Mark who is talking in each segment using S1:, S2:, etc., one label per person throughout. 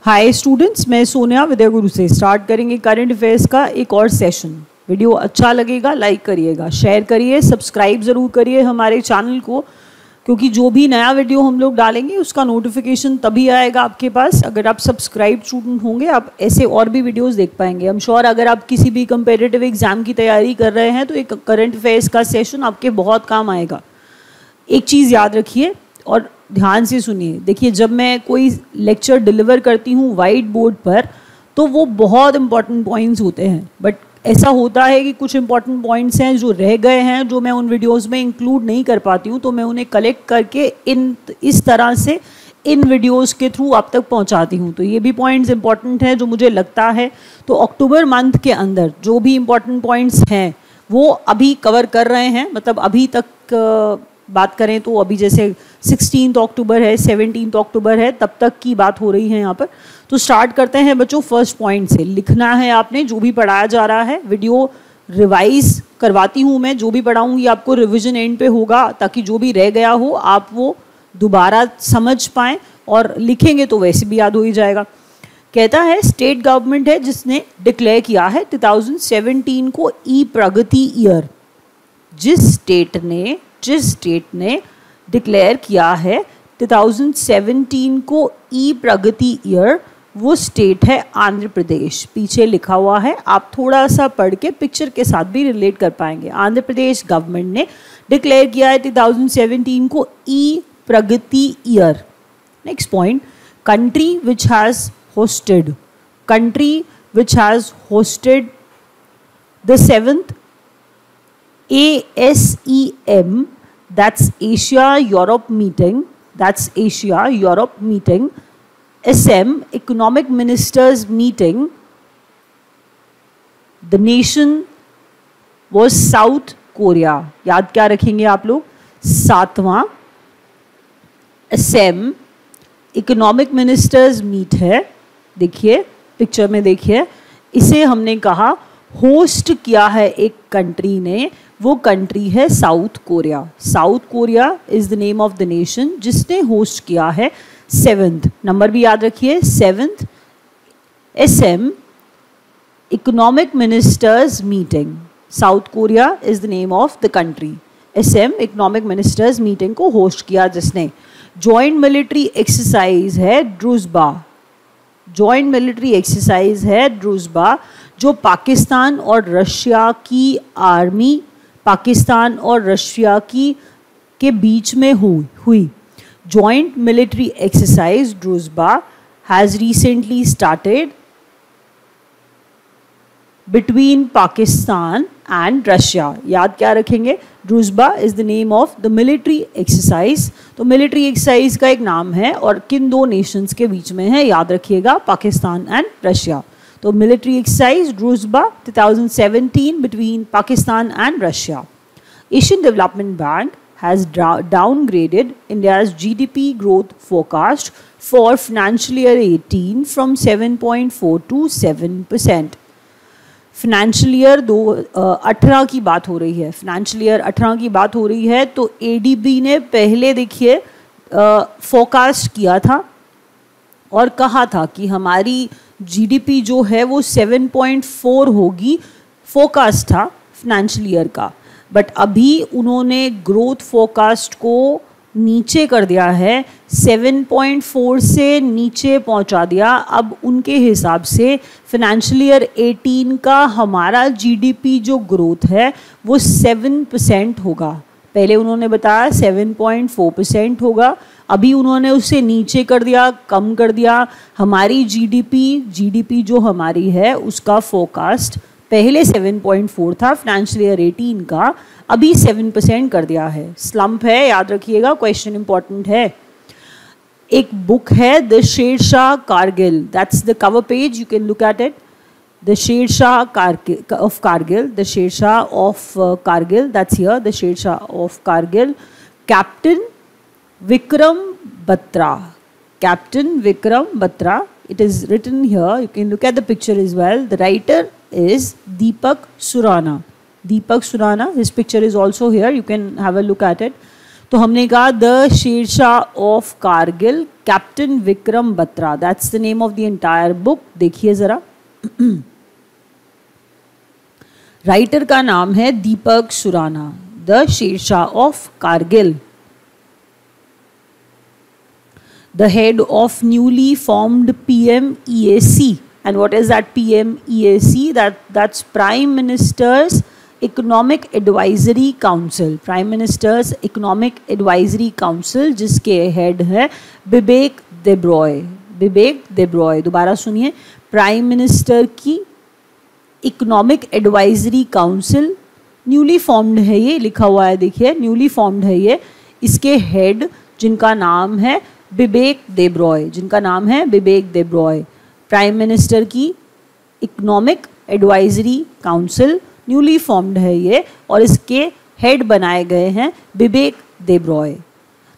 S1: Hi students, मैं सोनिया विद्या गुरु से start करेंगे करंट अफेयर्स का एक और सेशन। वीडियो अच्छा लगेगा लाइक करिएगा, शेयर करिए, सब्सक्राइब ज़रूर करिए हमारे चैनल को, क्योंकि जो भी नया वीडियो हम लोग डालेंगे उसका नोटिफिकेशन तभी आएगा आपके पास अगर आप सब्सक्राइब स्टूडेंट होंगे। आप ऐसे और भी वीडियोस देख पाएंगे। आई एम श्योर अगर आप किसी भी कंपेटिटिव एग्जाम की तैयारी कर रहे हैं तो एक करंट अफेयर्स का सेशन आपके बहुत काम आएगा। एक चीज़ याद रखिए और ध्यान से सुनिए। देखिए, जब मैं कोई लेक्चर डिलीवर करती हूँ वाइट बोर्ड पर तो वो बहुत इंपॉर्टेंट पॉइंट्स होते हैं, बट ऐसा होता है कि कुछ इंपॉर्टेंट पॉइंट्स हैं जो रह गए हैं, जो मैं उन वीडियोस में इंक्लूड नहीं कर पाती हूँ, तो मैं उन्हें कलेक्ट करके इस तरह से इन वीडियोस के थ्रू आप तक पहुँचाती हूँ। तो ये भी पॉइंट्स इंपॉर्टेंट हैं जो मुझे लगता है तो अक्टूबर मंथ के अंदर जो भी इंपॉर्टेंट पॉइंट्स हैं वो अभी कवर कर रहे हैं। मतलब अभी तक बात करें तो अभी जैसे 16 अक्टूबर है, 17 अक्टूबर है, तब तक की बात हो रही है यहाँ पर। तो स्टार्ट करते हैं बच्चों फर्स्ट पॉइंट से। लिखना है आपने जो भी पढ़ाया जा रहा है। वीडियो रिवाइज करवाती हूँ मैं, जो भी पढ़ाऊँगी आपको रिवीजन एंड पे होगा, ताकि जो भी रह गया हो आप वो दोबारा समझ पाएँ, और लिखेंगे तो वैसे भी याद हो ही जाएगा। कहता है स्टेट गवर्नमेंट है जिसने डिक्लेयर किया है 2017 को ई प्रगति ईयर। जिस स्टेट ने डिक्लेयर किया है 2017 को ई प्रगति ईयर, वो स्टेट है आंध्र प्रदेश। पीछे लिखा हुआ है, आप थोड़ा सा पढ़ के पिक्चर के साथ भी रिलेट कर पाएंगे। आंध्र प्रदेश गवर्नमेंट ने डिक्लेयर किया है 2017 को e Pragati year. Next point, country which has hosted the 7th ASEM, that's Asia Europe meeting, ASEM Economic Ministers meeting, the nation was South Korea। याद क्या रखेंगे आप लोग? 7वां ASEM इकोनॉमिक मिनिस्टर्स मीट है। देखिए पिक्चर में, देखिए इसे हमने कहा होस्ट किया है एक कंट्री ने, वो कंट्री है south Korea. South Korea is the name of the nation जिसने होस्ट किया है 7th, नंबर भी याद रखिए 7th ASEM economic ministers meeting. South Korea is the name of the country. ASEM economic ministers meeting को host किया जिसने। Joint military exercise है ड्रूजबा। जॉइंट मिलिट्री एक्सरसाइज है ड्रूजबा, जो पाकिस्तान और रशिया की आर्मी, पाकिस्तान और रशिया के बीच में हुई। Joint military exercise Druzhba has recently started between Pakistan and Russia. याद क्या रखेंगे? Druzhba is the name of the military exercise. तो मिलिट्री एक्सरसाइज का एक नाम है और किन दो नेशंस के बीच में है, याद रखिएगा, पाकिस्तान एंड रशिया। तो military exercise Druzhba 2017 between Pakistan and Russia. Asian development bank has downgraded India's GDP growth forecast for financial year 18 from 7.4 to 7%। Financial year 18 की बात हो रही है, फाइनेंशियल ईयर 18 की बात हो रही है। तो ADB ने पहले देखिए फोरकास्ट किया था और कहा था कि हमारी GDP जो है वो 7.4 होगी, फोरकास्ट था फाइनेंशियल ईयर का। बट अभी उन्होंने ग्रोथ फोरकास्ट को नीचे कर दिया है, 7.4 से नीचे पहुंचा दिया। अब उनके हिसाब से फाइनेंशियल ईयर 18 का हमारा GDP जो ग्रोथ है वो 7% होगा। पहले उन्होंने बताया 7.4% होगा, अभी उन्होंने उसे नीचे कर दिया, कम कर दिया। हमारी GDP जो हमारी है उसका फोरकास्ट पहले 7.4 था फाइनेंशियल ईयर 18 का, अभी 7% कर दिया है। स्लम्प है, याद रखिएगा, क्वेश्चन इंपॉर्टेंट है। एक बुक है the Shershah Kargil, that's the cover page, you can look at it. The Shershah of Kargil, the Shershah of Kargil, that's here, the Shershah of Kargil. Captain Vikram Batra, it is written here, you can look at the picture as well. The writer is Deepak Surana, his picture is also here, you can have a look at it. तो हमने कहा the Shershah of Kargil, captain Vikram Batra, that's the name of the entire book. देखिए जरा, writer का नाम है Deepak Surana, the Shershah of Kargil. The head of newly formed PMEAC, and what is that PMEAC? That's Prime Minister's Economic Advisory Council, Prime Minister's Economic Advisory Council, जिसके head है बिबेक देब्रॉय। बिबेक देब्रॉय, दोबारा सुनिए, prime minister की economic advisory council newly formed है, ये लिखा हुआ है, देखिए न्यूली फॉर्म्ड है ये। इसके हेड जिनका नाम है बिबेक देब्रॉय, जिनका नाम है बिबेक देब्रॉय। प्राइम मिनिस्टर की economic advisory council newly formed है ये, और इसके हेड बनाए गए हैं Bibek Debroy.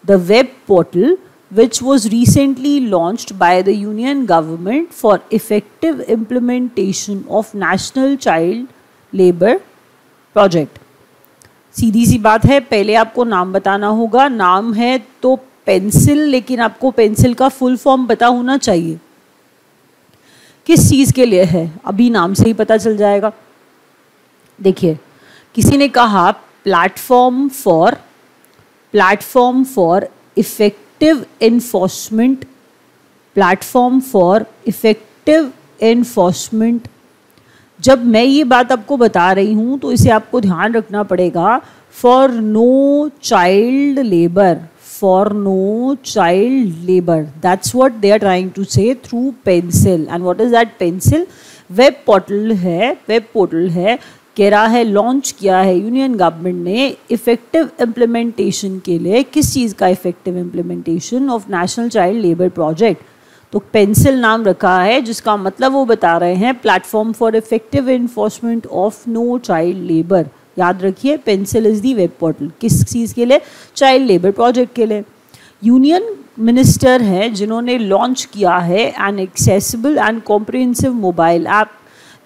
S1: The web portal which was recently launched by the Union government for effective implementation of National Child Labour Project। सीधी सी बात है, पहले आपको नाम बताना होगा। नाम है तो पेंसिल, लेकिन आपको पेंसिल का फुल फॉर्म पता होना चाहिए, किस चीज़ के लिए है, अभी नाम से ही पता चल जाएगा। देखिए, किसी ने कहा platform for effective enforcement, platform for effective enforcement. जब मैं ये बात आपको बता रही हूँ तो इसे आपको ध्यान रखना पड़ेगा, for no child labour, for no child labor, that's what they are trying to say through pencil। and what is that pencil? Web portal है, कह रहा है लॉन्च किया है यूनियन गवर्नमेंट ने इफेक्टिव इम्प्लीमेंटेशन के लिए। किस चीज़ का effective implementation? Of national child labour project. तो पेंसिल नाम रखा है, जिसका मतलब वो बता रहे हैं platform for effective enforcement of no child labour. याद रखिए, PENCIL is the web portal, किस चीज़ के लिए? चाइल्ड लेबर प्रोजेक्ट के लिए। यूनियन मिनिस्टर हैं जिन्होंने लॉन्च किया है an accessible and comprehensive mobile app.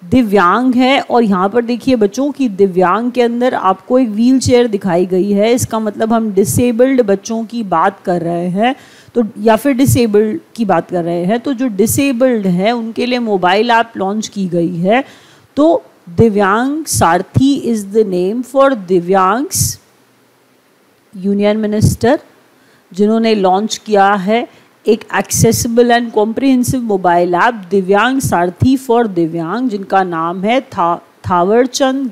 S1: दिव्यांग है, और यहाँ पर देखिए बच्चों की दिव्यांग के अंदर आपको एक व्हील चेयर दिखाई गई है, इसका मतलब हम डिसेबल्ड बच्चों की बात कर रहे हैं, तो या फिर डिसेबल्ड की बात कर रहे हैं। तो जो डिसेबल्ड है उनके लिए मोबाइल ऐप लॉन्च की गई है। तो Divyang Sarathi is the name for दिव्यांग्स यूनियन मिनिस्टर, जिन्होंने लॉन्च किया है एक accessible and comprehensive mobile app Divyang Sarathi for दिव्यांग, जिनका नाम है थावरचंद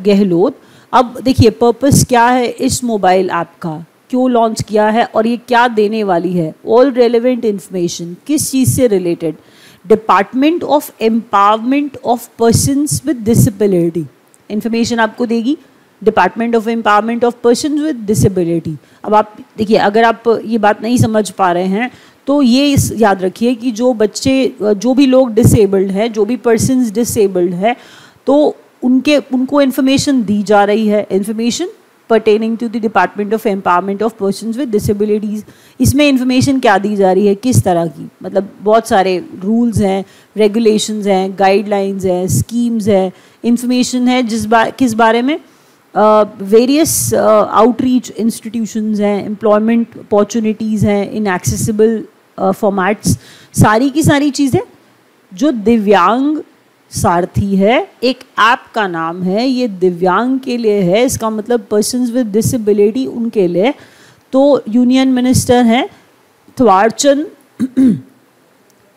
S1: गहलोत। अब देखिए पर्पस क्या है इस मोबाइल ऐप का, क्यों लॉन्च किया है और ये क्या देने वाली है? ऑल रेलेवेंट इंफॉर्मेशन, किस चीज़ से related? Department of empowerment of persons with disability, information आपको देगी department of empowerment of persons with disability. अब आप देखिए, अगर आप ये बात नहीं समझ पा रहे हैं तो ये याद रखिए कि जो भी लोग डिसेबल्ड हैं, जो भी पर्सन्स डिसेबल्ड है, तो उनको इन्फॉर्मेशन दी जा रही है, information pertaining to the Department of Empowerment of Persons with Disabilities। इसमें इंफॉर्मेशन क्या दी जा रही है, किस तरह की? मतलब बहुत सारे रूल्स हैं, रेगुलेशंस हैं, गाइडलाइंस हैं, स्कीम्स हैं, इंफॉर्मेशन है किस बारे में? वेरियस आउटरीच इंस्टीट्यूशंस हैं, एम्प्लॉयमेंट अपॉर्चुनिटीज़ हैं इन एक्सेसिबल फॉर्मेट्स, सारी की सारी चीज़ें जो दिव्यांग सारथी है, एक ऐप का नाम है, ये दिव्यांग के लिए है, इसका मतलब पर्सन्स विद डिसेबिलिटी उनके लिए। तो यूनियन मिनिस्टर हैं थावरचंद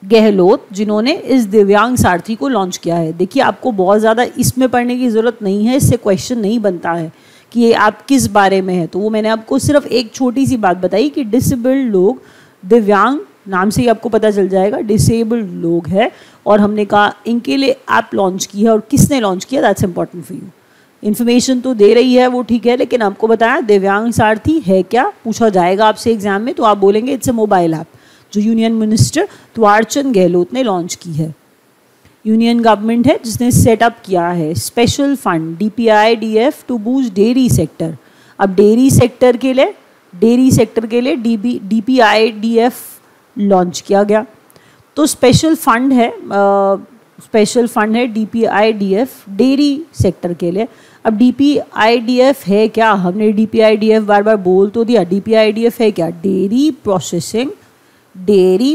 S1: गहलोत, जिन्होंने इस दिव्यांग सारथी को लॉन्च किया है। देखिए, आपको बहुत ज़्यादा इसमें पढ़ने की ज़रूरत नहीं है, इससे क्वेश्चन नहीं बनता है कि ये ऐप किस बारे में है। तो वो मैंने आपको सिर्फ एक छोटी सी बात बताई कि डिसेबल्ड लोग, दिव्यांग नाम से ही आपको पता चल जाएगा डिसेबल्ड लोग हैं, और हमने कहा इनके लिए ऐप लॉन्च की है। और किसने लॉन्च किया, that's important for you. Information तो दे रही है वो ठीक है, लेकिन आपको बताया दिव्यांग सारथी है क्या, पूछा जाएगा आपसे एग्जाम में, तो आप बोलेंगे इट्स ए मोबाइल ऐप जो यूनियन मिनिस्टर थावरचंद गहलोत ने लॉन्च की है। यूनियन गवर्नमेंट है जिसने सेटअप किया है special fund DPIDF to boost dairy sector. अब डेयरी सेक्टर के लिए DPIDF लॉन्च किया गया। तो स्पेशल फंड है DPIDF डेयरी सेक्टर के लिए। अब DPIDF है क्या? हमने DPIDF बार बार बोल तो दिया। DPIDF है क्या? Dairy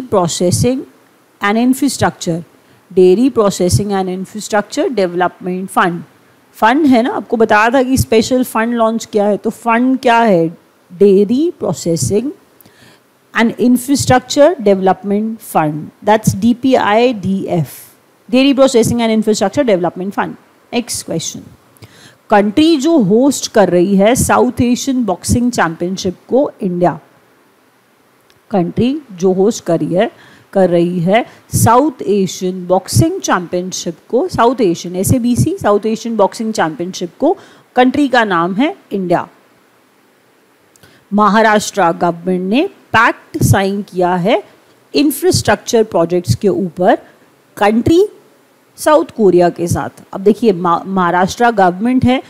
S1: processing and infrastructure, dairy processing and infrastructure development fund. Fund है ना, आपको बताया था कि स्पेशल फंड लॉन्च किया है, तो फंड क्या है? Dairy processing and infrastructure development fund, that's DPIDF, dairy processing and infrastructure development fund. Next question, country जो होस्ट कर रही है साउथ एशियन बॉक्सिंग चैंपियनशिप को इंडिया, कंट्री जो होस्ट कर रही है साउथ एशियन बॉक्सिंग चैंपियनशिप को, south Asian SABC south Asian boxing championship को, कंट्री का नाम है इंडिया। महाराष्ट्र गवर्नमेंट ने पैक्ट साइन किया है इंफ्रास्ट्रक्चर प्रोजेक्ट्स के ऊपर कंट्री साउथ कोरिया के साथ। अब देखिए महाराष्ट्र गवर्नमेंट है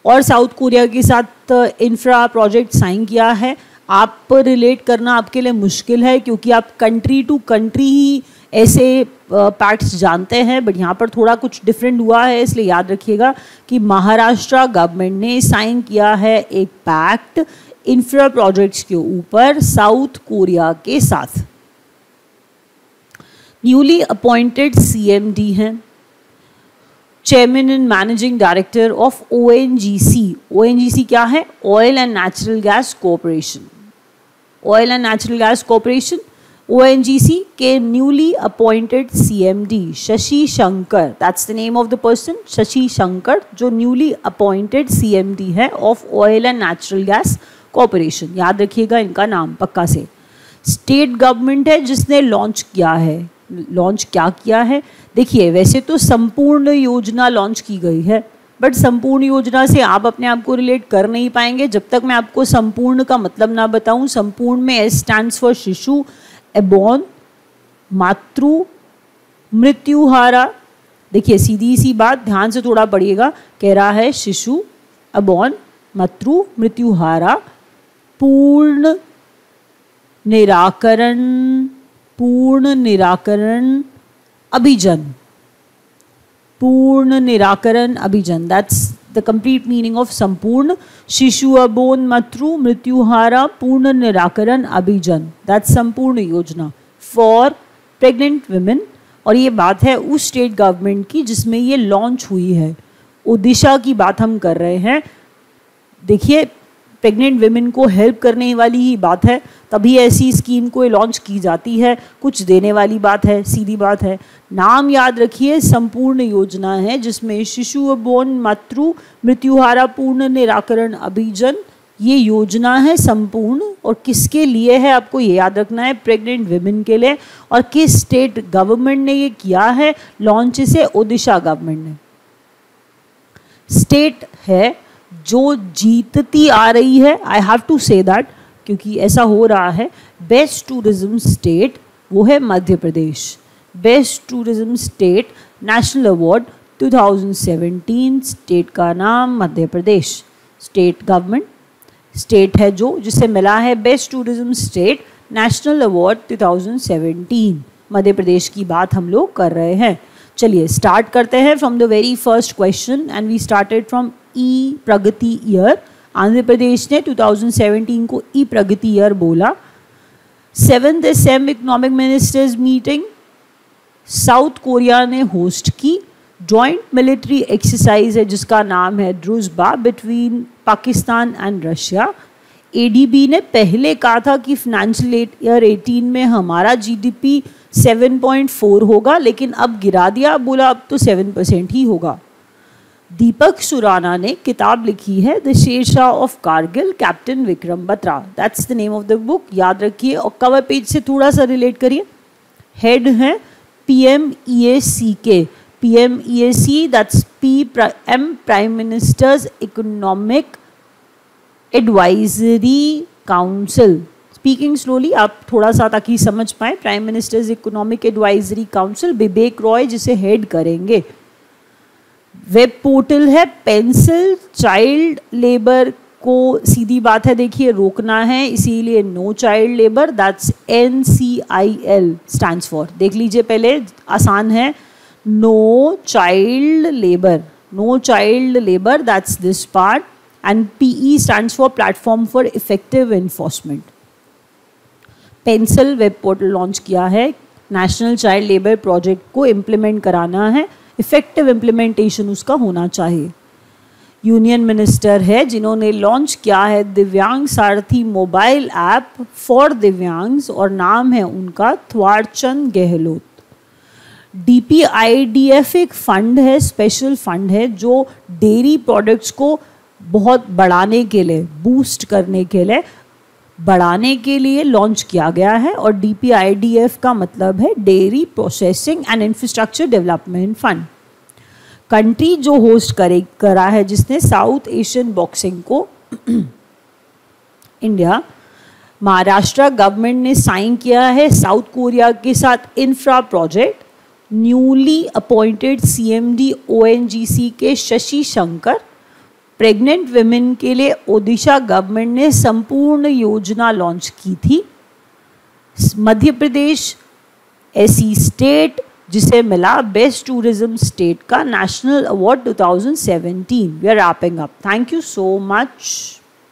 S1: और साउथ कोरिया के साथ इंफ्रा प्रोजेक्ट साइन किया है। आप रिलेट करना आपके लिए मुश्किल है क्योंकि आप कंट्री टू कंट्री ही ऐसे पैक्ट्स जानते हैं, बट यहाँ पर थोड़ा कुछ डिफरेंट हुआ है, इसलिए याद रखिएगा कि महाराष्ट्र गवर्नमेंट ने साइन किया है एक पैक्ट इंफ्रा प्रोजेक्ट्स के ऊपर साउथ कोरिया के साथ। न्यूली अपॉइंटेड CMD हैं, chairman and managing director of ONGC। ONGC क्या है? Oil and natural gas corporation. Oil and natural gas corporation ONGC के newly appointed CMD Shashi Shankar, that's the name of the person, Shashi Shankar, जो newly appointed CMD है of oil and natural gas corporation. याद रखिएगा इनका नाम पक्का से। स्टेट गवर्नमेंट है जिसने लॉन्च किया है, लॉन्च क्या किया है? देखिए वैसे तो संपूर्ण योजना लॉन्च की गई है, बट संपूर्ण योजना से आप अपने आप को रिलेट कर नहीं पाएंगे जब तक मैं आपको संपूर्ण का मतलब ना बताऊं। संपूर्ण में S स्टैंड्स फॉर शिशु, एबॉर्न मातृ मृत्युहारा। देखिए सीधी सी बात, ध्यान से थोड़ा पढ़िएगा, कह रहा है शिशु एबॉर्न मातृ मृत्युहारा पूर्ण निराकरण अभियान, पूर्ण निराकरण अभियान, that's the complete meaning of संपूर्ण। शिशु अबोन मातृ मृत्युहारा पूर्ण निराकरण अभियान, दैट्स संपूर्ण योजना फॉर प्रेग्नेंट वुमेन। और ये बात है उस स्टेट गवर्नमेंट की जिसमें ये लॉन्च हुई है। ओडिशा की बात हम कर रहे हैं। देखिए प्रेग्नेंट वुमेन को हेल्प करने वाली ही बात है, तभी ऐसी स्कीम को लॉन्च की जाती है, कुछ देने वाली बात है, सीधी बात है। नाम याद रखिए, संपूर्ण योजना है जिसमें शिशु अबोर्न मातृ मृत्युहारा पूर्ण निराकरण अभियान, ये योजना है संपूर्ण। और किसके लिए है आपको ये याद रखना है, प्रेग्नेंट वुमेन के लिए। और किस स्टेट गवर्नमेंट ने ये किया है लॉन्च, से ओडिशा गवर्नमेंट ने। स्टेट है जो जीतती आ रही है, I have to say that क्योंकि ऐसा हो रहा है। बेस्ट टूरिज्म स्टेट वो है Madhya Pradesh. Best tourism state national award 2017, state का नाम Madhya Pradesh. State government, state है जो जिसे मिला है best tourism state national award 2017, Madhya Pradesh की बात हम लोग कर रहे हैं। चलिए स्टार्ट करते हैं from the very first question and we started from e Pragati year. Andhra Pradesh ने 2017 को ई प्रगति ईयर बोला। 7th SM economic ministers meeting south Korea ने होस्ट की। जॉइंट मिलिट्री एक्सरसाइज है जिसका नाम है Druzhba between Pakistan and Russia. ADB ने पहले कहा था कि फाइनेंशियल ईयर 18 में हमारा GDP 7.4 होगा, लेकिन अब गिरा दिया, बोला अब तो 7% ही होगा। दीपक सुराना ने किताब लिखी है the Shershah of Kargil, captain Vikram Batra, that's the name of the book. याद रखिए और कवर पेज से थोड़ा सा रिलेट करिए। हेड है PMEACK, PMEAC that's PM prime ministers economic advisory council. Speaking slowly आप थोड़ा सा ताकि समझ पाए। Prime ministers economic advisory council, Bibek Roy जिसे हेड करेंगे। वेब पोर्टल है पेंसिल। चाइल्ड लेबर को सीधी बात है देखिए रोकना है, इसीलिए no child labour, that's NCIL stands for. देख लीजिए पहले, आसान है, no child labour, no child labor, that's this part, and PE stands for Platform for Effective Enforcement. Pencil web portal launch किया है, नेशनल चाइल्ड लेबर प्रोजेक्ट को implement कराना है, इफेक्टिव इम्प्लीमेंटेशन उसका होना चाहिए। यूनियन मिनिस्टर है जिन्होंने लॉन्च किया है दिव्यांग सारथी मोबाइल ऐप फॉर दिव्यांग्स और नाम है उनका थवारचंद गहलोत। DPIDF एक फंड है, स्पेशल फंड है जो डेयरी प्रोडक्ट्स को बहुत बढ़ाने के लिए, बूस्ट करने के लिए, बढ़ाने के लिए लॉन्च किया गया है। और DPIDF का मतलब है dairy processing and infrastructure development fund. Country जो होस्ट करा है जिसने साउथ एशियन बॉक्सिंग को इंडिया, महाराष्ट्र गवर्नमेंट ने साइन किया है साउथ कोरिया के साथ infra project. Newly appointed CMD ONGC के शशि शंकर। प्रेग्नेंट विमेन के लिए ओडिशा गवर्नमेंट ने संपूर्ण योजना लॉन्च की थी। मध्य प्रदेश ऐसी स्टेट जिसे मिला बेस्ट टूरिज्म स्टेट का national award 2017। We are wrapping up. Thank you so much.